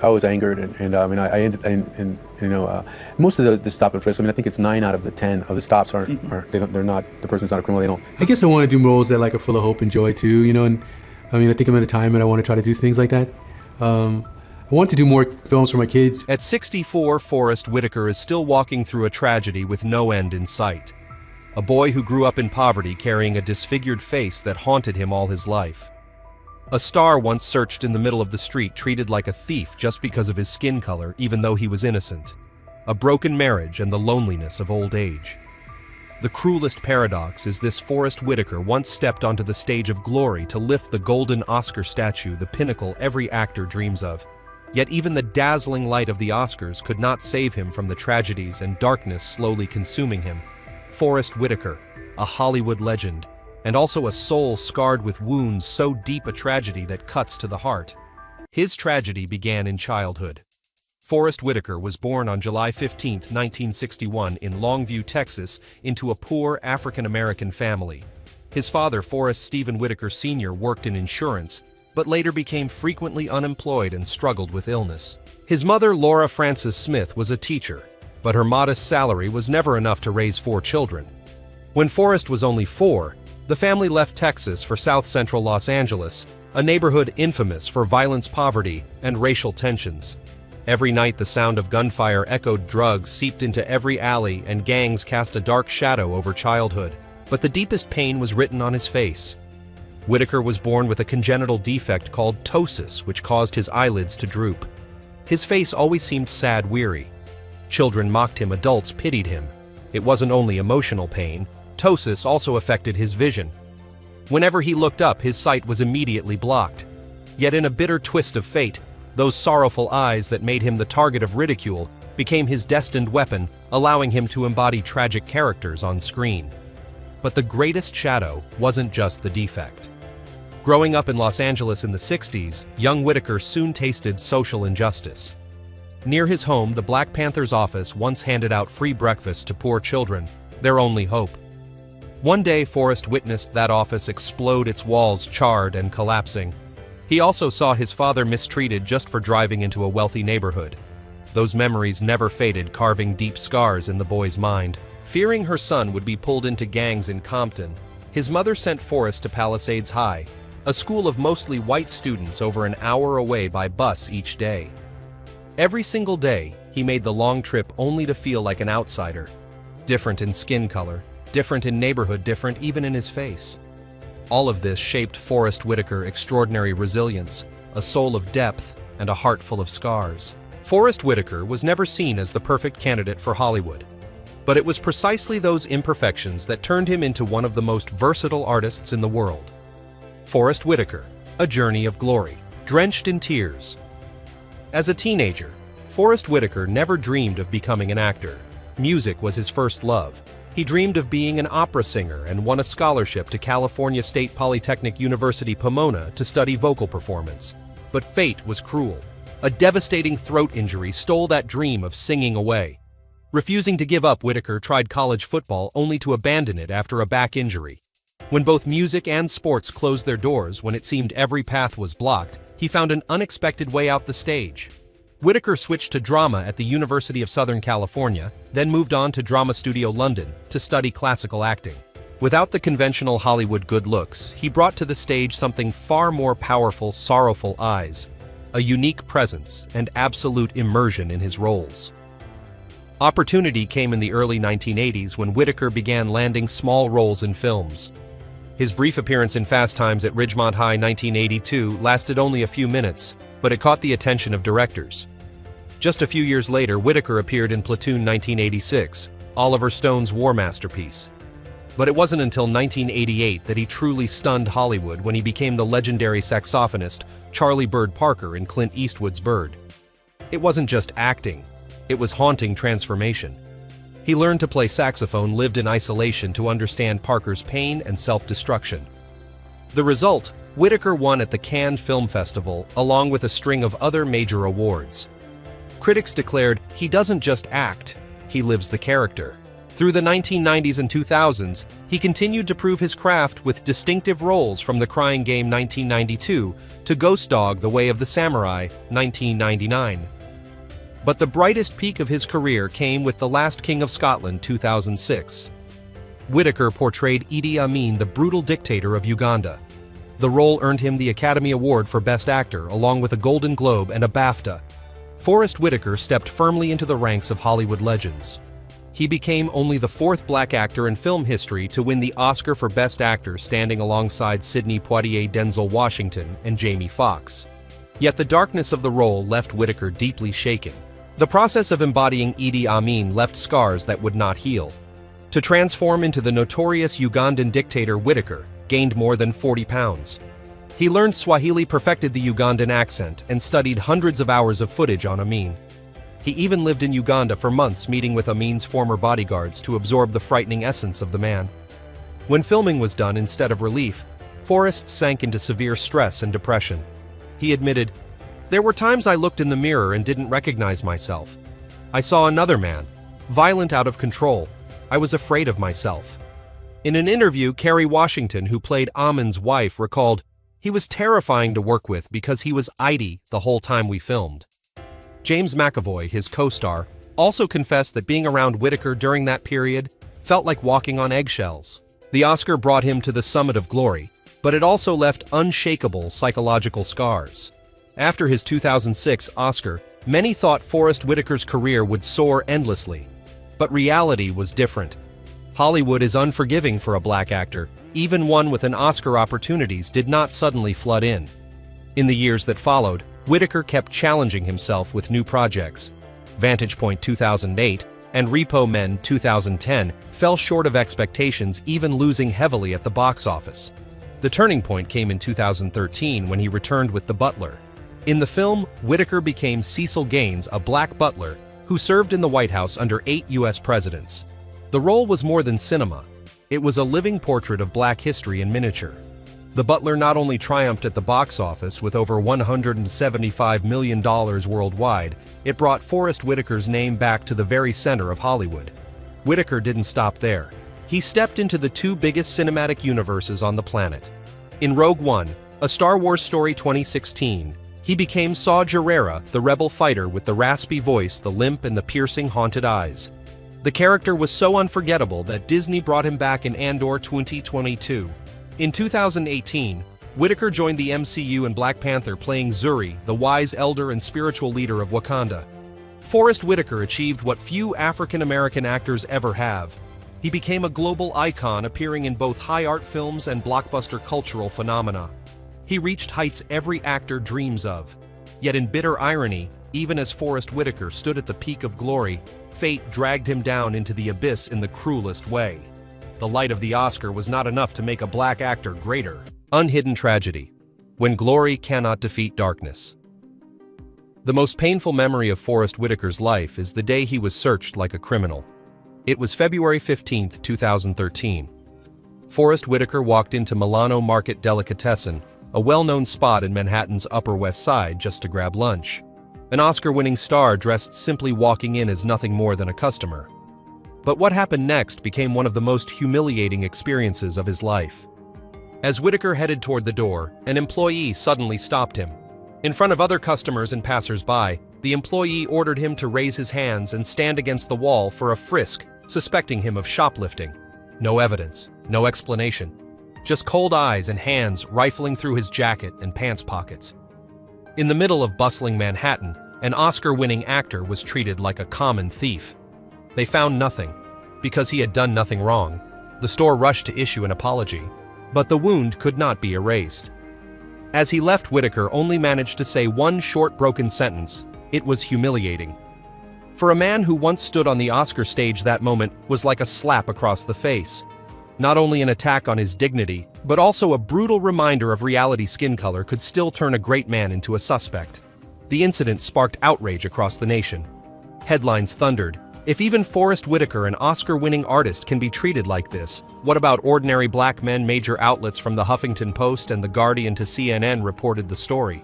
I was angered, I ended, most of the stop and frisk. I mean, I think it's 9 out of the 10 of the stops they're not, the person's not a criminal. They don't. I guess I want to do roles that are full of hope and joy too, and I think I'm at a time and I want to try to do things like that. I want to do more films for my kids. At 64, Forest Whitaker is still walking through a tragedy with no end in sight. A boy who grew up in poverty carrying a disfigured face that haunted him all his life. A star once searched in the middle of the street, treated like a thief just because of his skin color, even though he was innocent. A broken marriage and the loneliness of old age. The cruelest paradox is this: Forest Whitaker once stepped onto the stage of glory to lift the golden Oscar statue, the pinnacle every actor dreams of. Yet even the dazzling light of the Oscars could not save him from the tragedies and darkness slowly consuming him. Forest Whitaker, a Hollywood legend, and also a soul scarred with wounds so deep a tragedy that cuts to the heart. His tragedy began in childhood. Forest Whitaker was born on July 15, 1961, in Longview, Texas, into a poor African-American family. His father, Forrest Stephen Whitaker Sr., worked in insurance, but later became frequently unemployed and struggled with illness. His mother, Laura Frances Smith, was a teacher, but her modest salary was never enough to raise 4 children. When Forrest was only 4, the family left Texas for south-central Los Angeles, a neighborhood infamous for violence, poverty, and racial tensions. Every night the sound of gunfire echoed, drugs seeped into every alley, and gangs cast a dark shadow over childhood. But the deepest pain was written on his face. Whitaker was born with a congenital defect called ptosis, which caused his eyelids to droop. His face always seemed sad, weary. Children mocked him, adults pitied him. It wasn't only emotional pain. Ptosis also affected his vision. Whenever he looked up, his sight was immediately blocked. Yet in a bitter twist of fate, those sorrowful eyes that made him the target of ridicule became his destined weapon, allowing him to embody tragic characters on screen. But the greatest shadow wasn't just the defect. Growing up in Los Angeles in the 60s, young Whitaker soon tasted social injustice. Near his home, the Black Panthers office once handed out free breakfast to poor children, their only hope. One day, Forrest witnessed that office explode, its walls charred and collapsing. He also saw his father mistreated just for driving into a wealthy neighborhood. Those memories never faded, carving deep scars in the boy's mind. Fearing her son would be pulled into gangs in Compton, his mother sent Forrest to Palisades High, a school of mostly white students over an hour away by bus each day. Every single day, he made the long trip only to feel like an outsider. Different in skin color, different in neighborhood, different even in his face. All of this shaped Forest Whitaker's extraordinary resilience, a soul of depth, and a heart full of scars. Forest Whitaker was never seen as the perfect candidate for Hollywood. But it was precisely those imperfections that turned him into one of the most versatile artists in the world. Forest Whitaker, A Journey of Glory, drenched in tears. As a teenager, Forest Whitaker never dreamed of becoming an actor. Music was his first love. He dreamed of being an opera singer and won a scholarship to California State Polytechnic University, Pomona, to study vocal performance. But fate was cruel. A devastating throat injury stole that dream of singing away. Refusing to give up, Whitaker tried college football only to abandon it after a back injury. When both music and sports closed their doors, when it seemed every path was blocked, he found an unexpected way out the stage. Whitaker switched to drama at the University of Southern California, then moved on to Drama Studio London to study classical acting. Without the conventional Hollywood good looks, he brought to the stage something far more powerful: sorrowful eyes, a unique presence, and absolute immersion in his roles. Opportunity came in the early 1980s when Whitaker began landing small roles in films. His brief appearance in Fast Times at Ridgemont High 1982 lasted only a few minutes, but it caught the attention of directors. Just a few years later, Whitaker appeared in Platoon 1986, Oliver Stone's war masterpiece. But it wasn't until 1988 that he truly stunned Hollywood when he became the legendary saxophonist Charlie Bird Parker in Clint Eastwood's Bird. It wasn't just acting, it was haunting transformation. He learned to play saxophone, lived in isolation to understand Parker's pain and self-destruction. The result, Whitaker won at the Cannes Film Festival, along with a string of other major awards. Critics declared, he doesn't just act, he lives the character. Through the 1990s and 2000s, he continued to prove his craft with distinctive roles from The Crying Game 1992 to Ghost Dog: The Way of the Samurai 1999. But the brightest peak of his career came with The Last King of Scotland 2006. Whitaker portrayed Idi Amin, the brutal dictator of Uganda. The role earned him the Academy Award for Best Actor, along with a Golden Globe and a BAFTA. Forest Whitaker stepped firmly into the ranks of Hollywood legends. He became only the fourth black actor in film history to win the Oscar for Best Actor, standing alongside Sidney Poitier, Denzel Washington, and Jamie Foxx. Yet the darkness of the role left Whitaker deeply shaken. The process of embodying Idi Amin left scars that would not heal. To transform into the notorious Ugandan dictator, Whitaker gained more than 40 pounds. He learned Swahili, perfected the Ugandan accent, and studied hundreds of hours of footage on Amin. He even lived in Uganda for months, meeting with Amin's former bodyguards to absorb the frightening essence of the man. When filming was done instead of relief, Forrest sank into severe stress and depression. He admitted, "There were times I looked in the mirror and didn't recognize myself. I saw another man, violent, out of control. I was afraid of myself." In an interview, Kerry Washington, who played Amin's wife, recalled, "He was terrifying to work with because he was Idi the whole time we filmed." James McAvoy, his co-star, also confessed that being around Whitaker during that period felt like walking on eggshells. The Oscar brought him to the summit of glory, but it also left unshakable psychological scars. After his 2006 Oscar, many thought Forest Whitaker's career would soar endlessly. But reality was different. Hollywood is unforgiving for a black actor. Even one with an Oscar opportunities did not suddenly flood in. In the years that followed, Whitaker kept challenging himself with new projects. Vantage Point 2008 and Repo Men 2010 fell short of expectations, even losing heavily at the box office. The turning point came in 2013 when he returned with The Butler. In the film, Whitaker became Cecil Gaines, a black butler who served in the White House under 8 U.S. presidents. The role was more than cinema. It was a living portrait of black history in miniature. The Butler not only triumphed at the box office with over $175 million worldwide, it brought Forest Whitaker's name back to the very center of Hollywood. Whitaker didn't stop there. He stepped into the two biggest cinematic universes on the planet. In Rogue One, A Star Wars Story 2016, he became Saw Gerrera, the rebel fighter with the raspy voice, the limp, and the piercing, haunted eyes. The character was so unforgettable that Disney brought him back in Andor 2022. In 2018, Whitaker joined the MCU in Black Panther, playing Zuri, the wise elder and spiritual leader of Wakanda. Forest Whitaker achieved what few African-American actors ever have. He became a global icon, appearing in both high art films and blockbuster cultural phenomena. He reached heights every actor dreams of. Yet in bitter irony, even as Forest Whitaker stood at the peak of glory, fate dragged him down into the abyss in the cruelest way. The light of the Oscar was not enough to make a black actor greater. Unhidden tragedy. When glory cannot defeat darkness. The most painful memory of Forest Whitaker's life is the day he was searched like a criminal. It was February 15, 2013. Forest Whitaker walked into Milano Market Delicatessen, a well-known spot in Manhattan's Upper West Side, just to grab lunch. An Oscar-winning star dressed simply walking in as nothing more than a customer. But what happened next became one of the most humiliating experiences of his life. As Whitaker headed toward the door, an employee suddenly stopped him. In front of other customers and passers-by, the employee ordered him to raise his hands and stand against the wall for a frisk, suspecting him of shoplifting. No evidence, no explanation. Just cold eyes and hands rifling through his jacket and pants pockets. In the middle of bustling Manhattan, an Oscar-winning actor was treated like a common thief. They found nothing, because he had done nothing wrong. The store rushed to issue an apology, but the wound could not be erased. As he left, Whitaker only managed to say one short, broken sentence: "It was humiliating." For a man who once stood on the Oscar stage, that moment was like a slap across the face. Not only an attack on his dignity, but also a brutal reminder of reality. Skin color could still turn a great man into a suspect. The incident sparked outrage across the nation. Headlines thundered, "If even Forest Whitaker, an Oscar-winning artist, can be treated like this, what about ordinary black men?" Major outlets from the Huffington Post and The Guardian to CNN reported the story.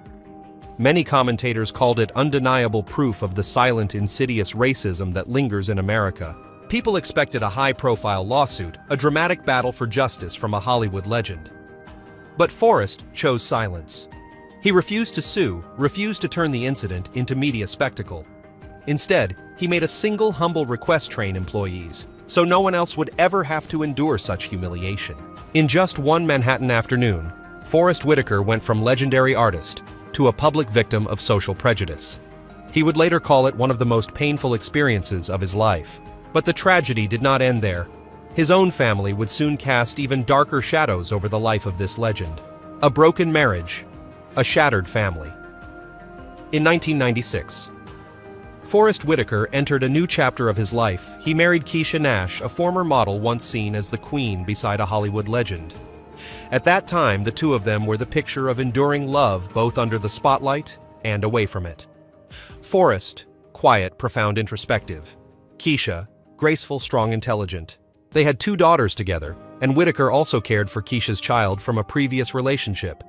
Many commentators called it undeniable proof of the silent, insidious racism that lingers in America, People expected a high-profile lawsuit, a dramatic battle for justice from a Hollywood legend. But Forrest chose silence. He refused to sue, refused to turn the incident into media spectacle. Instead, he made a single humble request train employees, so no one else would ever have to endure such humiliation. In just one Manhattan afternoon, Forrest Whitaker went from legendary artist to a public victim of social prejudice. He would later call it one of the most painful experiences of his life. But the tragedy did not end there. His own family would soon cast even darker shadows over the life of this legend. A broken marriage, a shattered family. In 1996, Forrest Whitaker entered a new chapter of his life. He married Keisha Nash, a former model once seen as the queen beside a Hollywood legend. At that time, the two of them were the picture of enduring love both under the spotlight and away from it. Forrest, quiet, profound, introspective. Keisha, graceful, strong, intelligent. They had 2 daughters together, and Whitaker also cared for Keisha's child from a previous relationship.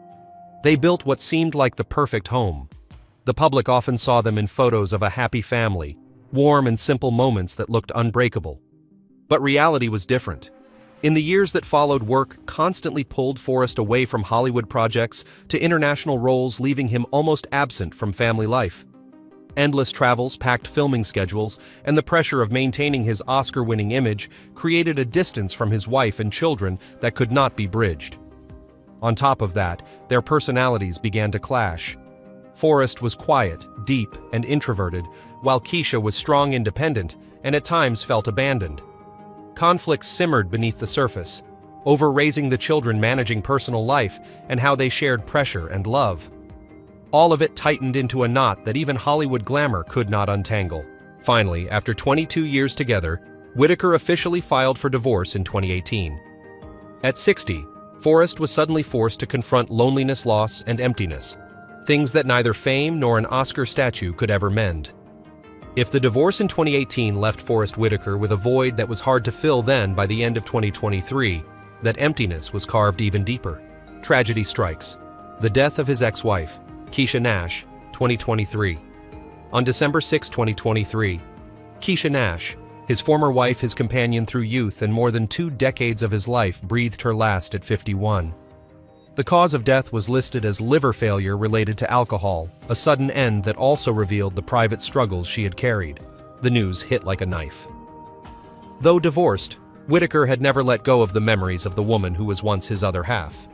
They built what seemed like the perfect home. The public often saw them in photos of a happy family, warm and simple moments that looked unbreakable. But reality was different. In the years that followed, work constantly pulled Forrest away from Hollywood projects to international roles, leaving him almost absent from family life. Endless travels, packed filming schedules, and the pressure of maintaining his Oscar-winning image created a distance from his wife and children that could not be bridged. On top of that, their personalities began to clash. Forrest was quiet, deep, and introverted, while Keisha was strong, independent, and at times felt abandoned. Conflicts simmered beneath the surface, over raising the children, managing personal life, and how they shared pressure and love. All of it tightened into a knot that even Hollywood glamour could not untangle. Finally, after 22 years together, Whitaker officially filed for divorce in 2018. At 60, Forrest was suddenly forced to confront loneliness, loss, and emptiness, things that neither fame nor an Oscar statue could ever mend. If the divorce in 2018 left Forrest Whitaker with a void that was hard to fill, then, by the end of 2023, that emptiness was carved even deeper. Tragedy strikes. The death of his ex-wife, Keisha Nash, 2023. On December 6, 2023, Keisha Nash, his former wife, his companion through youth and more than 2 decades of his life, breathed her last at 51. The cause of death was listed as liver failure related to alcohol, a sudden end that also revealed the private struggles she had carried. The news hit like a knife. Though divorced, Whitaker had never let go of the memories of the woman who was once his other half.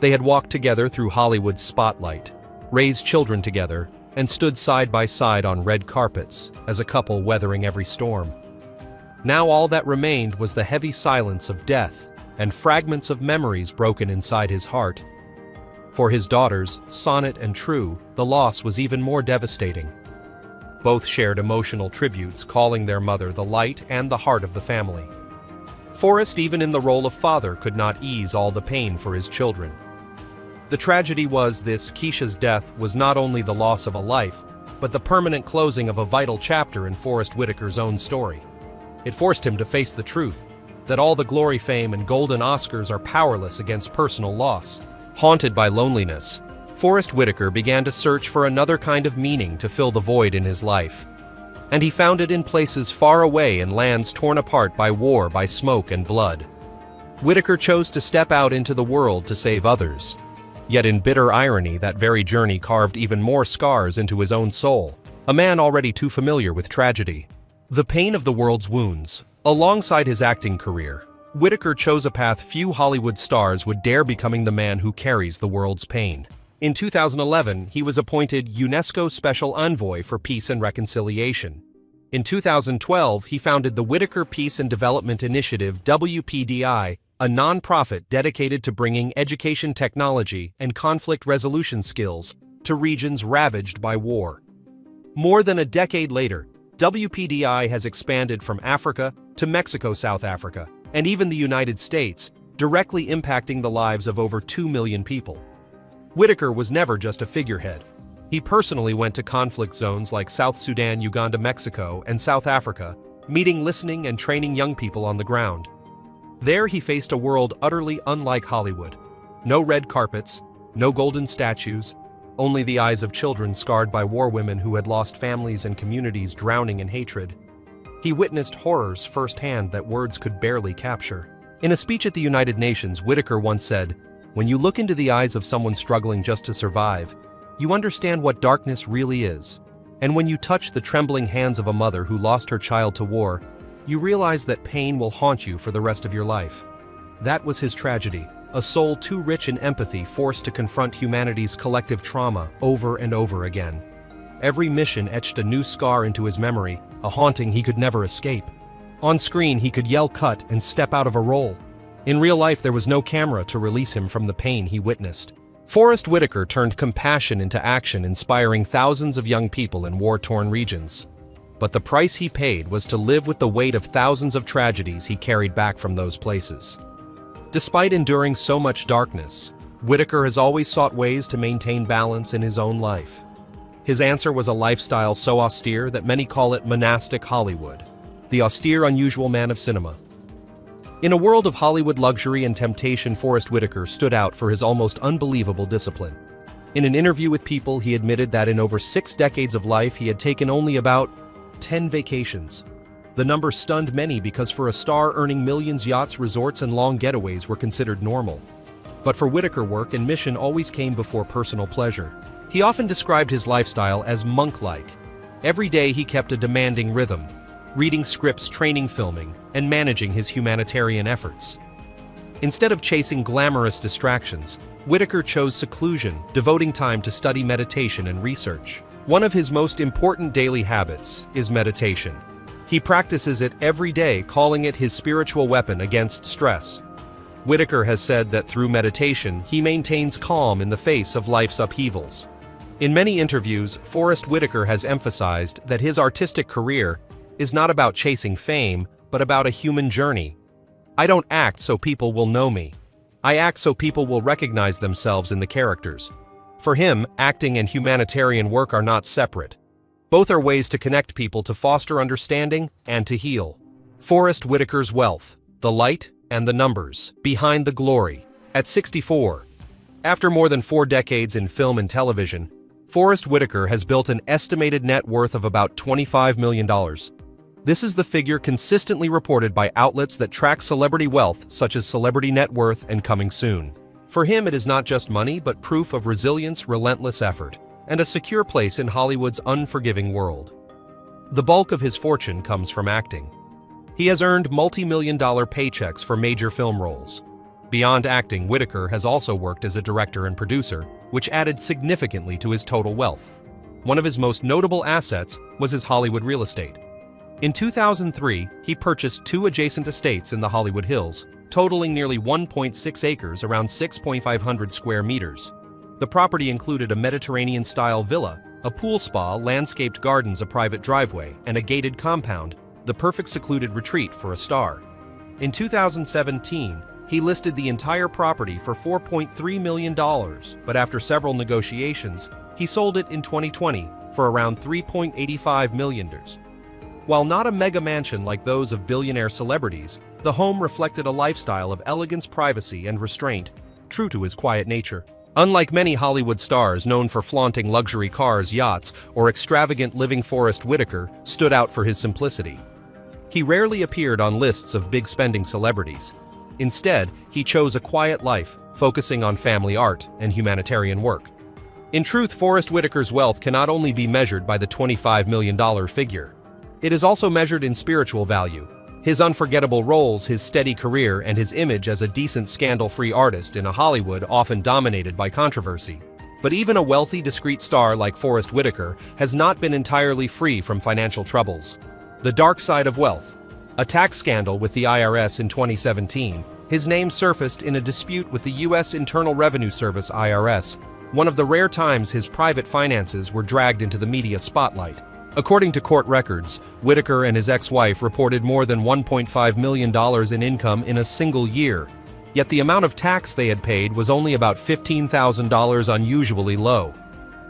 They had walked together through Hollywood's spotlight, raised children together, and stood side by side on red carpets, as a couple weathering every storm. Now all that remained was the heavy silence of death and fragments of memories broken inside his heart. For his daughters, Sonnet and True, the loss was even more devastating. Both shared emotional tributes, calling their mother the light and the heart of the family. Forrest, even in the role of father, could not ease all the pain for his children. The tragedy was this: Keisha's death was not only the loss of a life, but the permanent closing of a vital chapter in Forrest Whitaker's own story. It forced him to face the truth, that all the glory, fame, and golden Oscars are powerless against personal loss. Haunted by loneliness, Forrest Whitaker began to search for another kind of meaning to fill the void in his life. And he found it in places far away, in lands torn apart by war, by smoke and blood. Whitaker chose to step out into the world to save others. Yet in bitter irony, that very journey carved even more scars into his own soul, a man already too familiar with tragedy. The pain of the world's wounds. Alongside his acting career, Whitaker chose a path few Hollywood stars would dare, becoming the man who carries the world's pain. In 2011, he was appointed UNESCO Special Envoy for Peace and Reconciliation. In 2012, he founded the Whitaker Peace and Development Initiative, WPDI, a nonprofit dedicated to bringing education technology and conflict resolution skills to regions ravaged by war. More than a decade later, WPDI has expanded from Africa to Mexico, South Africa, and even the United States, directly impacting the lives of over 2 million people. Whitaker was never just a figurehead. He personally went to conflict zones like South Sudan, Uganda, Mexico, and South Africa, meeting, listening, and training young people on the ground. There he faced a world utterly unlike Hollywood. No red carpets, no golden statues, only the eyes of children scarred by war, women who had lost families, and communities drowning in hatred. He witnessed horrors firsthand that words could barely capture. In a speech at the United Nations, Whitaker once said, "When you look into the eyes of someone struggling just to survive, you understand what darkness really is. And when you touch the trembling hands of a mother who lost her child to war, you realize that pain will haunt you for the rest of your life." That was his tragedy, a soul too rich in empathy forced to confront humanity's collective trauma over and over again. Every mission etched a new scar into his memory, a haunting he could never escape. On screen, he could yell cut and step out of a role. In real life, there was no camera to release him from the pain he witnessed. Forrest Whitaker turned compassion into action, inspiring thousands of young people in war-torn regions. But the price he paid was to live with the weight of thousands of tragedies he carried back from those places. Despite enduring so much darkness, Whitaker has always sought ways to maintain balance in his own life. His answer was a lifestyle so austere that many call it monastic Hollywood, the austere, unusual man of cinema. In a world of Hollywood luxury and temptation, Forrest Whitaker stood out for his almost unbelievable discipline. In an interview with People, he admitted that in over 6 decades of life, he had taken only about 10 vacations. The number stunned many because for a star earning millions, yachts, resorts, and long getaways were considered normal. But for Whitaker, work and mission always came before personal pleasure. He often described his lifestyle as monk-like. Every day he kept a demanding rhythm, reading scripts, training, filming, and managing his humanitarian efforts. Instead of chasing glamorous distractions, Whitaker chose seclusion, devoting time to study, meditation, and research. One of his most important daily habits is meditation. He practices it every day, calling it his spiritual weapon against stress. Whitaker has said that through meditation, he maintains calm in the face of life's upheavals. In many interviews, Forrest Whitaker has emphasized that his artistic career is not about chasing fame, but about a human journey. "I don't act so people will know me. I act so people will recognize themselves in the characters." For him, acting and humanitarian work are not separate. Both are ways to connect people, to foster understanding, and to heal. Forrest Whitaker's wealth, the light and the numbers, behind the glory. At 64, after more than 4 decades in film and television, Forrest Whitaker has built an estimated net worth of about $25 million. This is the figure consistently reported by outlets that track celebrity wealth, such as Celebrity Net Worth and Coming Soon. For him, it is not just money, but proof of resilience, relentless effort, and a secure place in Hollywood's unforgiving world. The bulk of his fortune comes from acting. He has earned multi-million-dollar paychecks for major film roles. Beyond acting, Whitaker has also worked as a director and producer, which added significantly to his total wealth. One of his most notable assets was his Hollywood real estate. In 2003, he purchased 2 adjacent estates in the Hollywood Hills, totaling nearly 1.6 acres, around 6,500 square meters. The property included a Mediterranean-style villa, a pool spa, landscaped gardens, a private driveway, and a gated compound, the perfect secluded retreat for a star. In 2017, he listed the entire property for $4.3 million, but after several negotiations, he sold it in 2020 for around $3.85 million. While not a mega mansion like those of billionaire celebrities, the home reflected a lifestyle of elegance, privacy, and restraint, true to his quiet nature. Unlike many Hollywood stars known for flaunting luxury cars, yachts, or extravagant living, Forrest Whitaker stood out for his simplicity. He rarely appeared on lists of big-spending celebrities. Instead, he chose a quiet life, focusing on family art and humanitarian work. In truth, Forrest Whitaker's wealth cannot only be measured by the $25 million figure. It is also measured in spiritual value. His unforgettable roles, his steady career, and his image as a decent, scandal-free artist in a Hollywood often dominated by controversy. But even a wealthy, discreet star like Forrest Whitaker has not been entirely free from financial troubles. The dark side of wealth. A tax scandal with the IRS in 2017, his name surfaced in a dispute with the U.S. Internal Revenue Service (IRS), one of the rare times his private finances were dragged into the media spotlight. According to court records, Whitaker and his ex-wife reported more than $1.5 million in income in a single year, yet the amount of tax they had paid was only about $15,000, unusually low.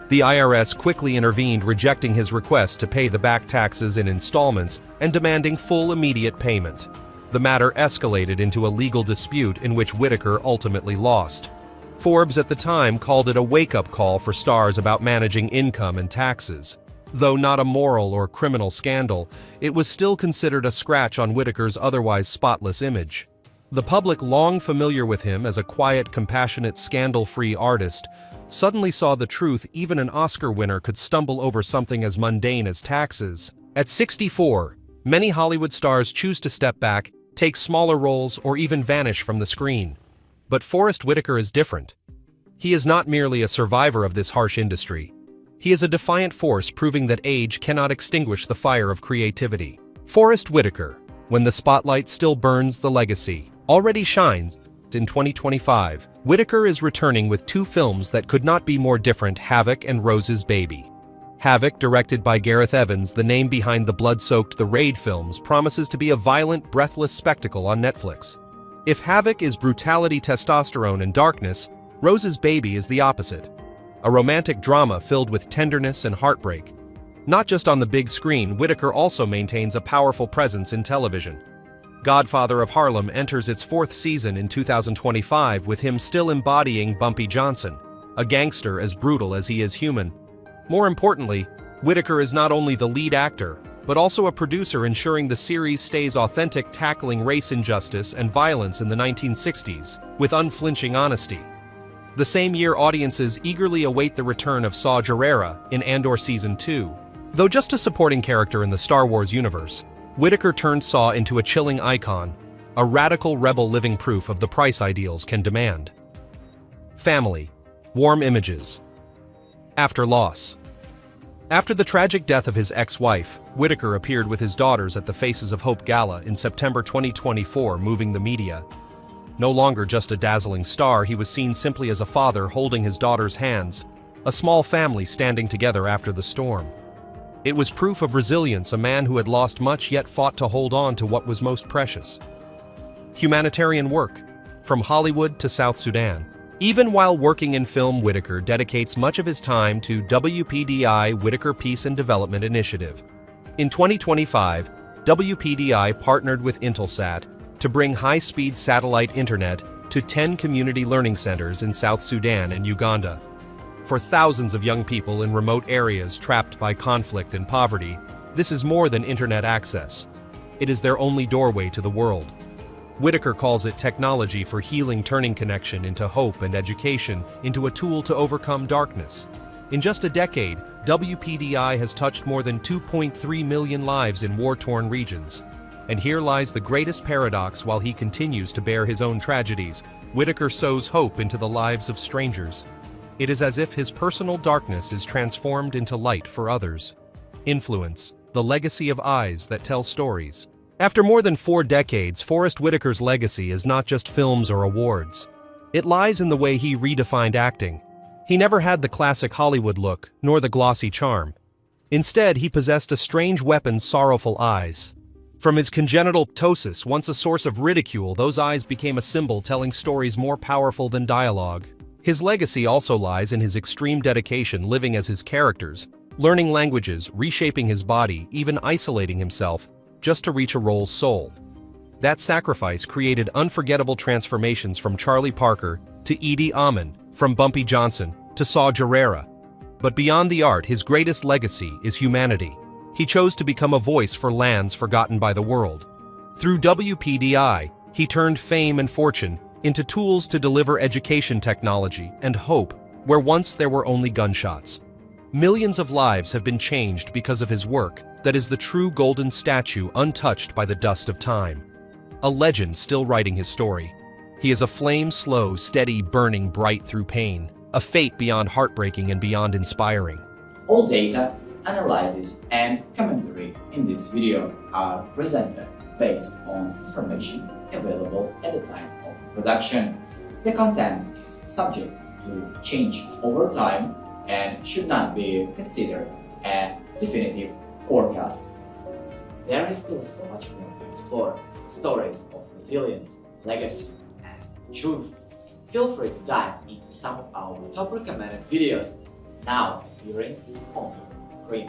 The IRS quickly intervened, rejecting his request to pay the back taxes in installments and demanding full immediate payment. The matter escalated into a legal dispute in which Whitaker ultimately lost. Forbes at the time called it a wake-up call for stars about managing income and taxes. Though not a moral or criminal scandal, it was still considered a scratch on Whitaker's otherwise spotless image. The public, long familiar with him as a quiet, compassionate, scandal-free artist, suddenly saw the truth even an Oscar winner could stumble over something as mundane as taxes. At 64, many Hollywood stars choose to step back, take smaller roles, or even vanish from the screen. But Forest Whitaker is different. He is not merely a survivor of this harsh industry. He is a defiant force proving that age cannot extinguish the fire of creativity. Forest Whitaker, when the spotlight still burns, the legacy already shines. In 2025, Whitaker is returning with two films that could not be more different: Havoc and Rose's Baby. Havoc, directed by Gareth Evans, the name behind the blood-soaked The Raid films, promises to be a violent, breathless spectacle on Netflix. If Havoc is brutality, testosterone, and darkness, Rose's Baby is the opposite. A romantic drama filled with tenderness and heartbreak. Not just on the big screen, Whitaker also maintains a powerful presence in television. Godfather of Harlem enters its fourth season in 2025, with him still embodying Bumpy Johnson, a gangster as brutal as he is human. More importantly, Whitaker is not only the lead actor, but also a producer, ensuring the series stays authentic, tackling race injustice and violence in the 1960s with unflinching honesty. The same year, audiences eagerly await the return of Saw Gerrera in Andor Season 2. Though just a supporting character in the Star Wars universe, Whitaker turned Saw into a chilling icon, a radical rebel living proof of the price ideals can demand. Family. Warm images. After loss. After the tragic death of his ex-wife, Whitaker appeared with his daughters at the Faces of Hope Gala in September 2024, moving the media. No longer just a dazzling star, he was seen simply as a father holding his daughter's hands, a small family standing together after the storm. It was proof of resilience, a man who had lost much yet fought to hold on to what was most precious. Humanitarian work, from Hollywood to South Sudan. Even while working in film, Whitaker dedicates much of his time to WPDI Whitaker Peace and Development Initiative. In 2025, WPDI partnered with Intelsat to bring high-speed satellite internet to 10 community learning centers in South Sudan and Uganda. For thousands of young people in remote areas trapped by conflict and poverty, this is more than internet access. It is their only doorway to the world. Whitaker calls it technology for healing, turning connection into hope and education into a tool to overcome darkness. In just a decade, WPDI has touched more than 2.3 million lives in war-torn regions. And here lies the greatest paradox: while he continues to bear his own tragedies, Whitaker sows hope into the lives of strangers. It is as if his personal darkness is transformed into light for others. Influence, the legacy of eyes that tell stories. After more than 4 decades, Forest Whitaker's legacy is not just films or awards. It lies in the way he redefined acting. He never had the classic Hollywood look, nor the glossy charm. Instead, he possessed a strange weapon: sorrowful eyes. From his congenital ptosis, once a source of ridicule, those eyes became a symbol telling stories more powerful than dialogue. His legacy also lies in his extreme dedication, living as his characters, learning languages, reshaping his body, even isolating himself, just to reach a role's soul. That sacrifice created unforgettable transformations, from Charlie Parker to Idi Amin, from Bumpy Johnson to Saw Gerrera. But beyond the art, his greatest legacy is humanity. He chose to become a voice for lands forgotten by the world. Through WPDI, he turned fame and fortune into tools to deliver education, technology, and hope where once there were only gunshots. Millions of lives have been changed because of his work that is the true golden statue, untouched by the dust of time. A legend still writing his story. He is a flame, slow, steady, burning bright through pain, a fate beyond heartbreaking and beyond inspiring. All data, analysis, and commentary in this video are presented based on information available at the time of production. The content is subject to change over time and should not be considered a definitive forecast. There is still so much more to explore: stories of resilience, legacy, and truth. Feel free to dive into some of our top recommended videos now appearing on the screen.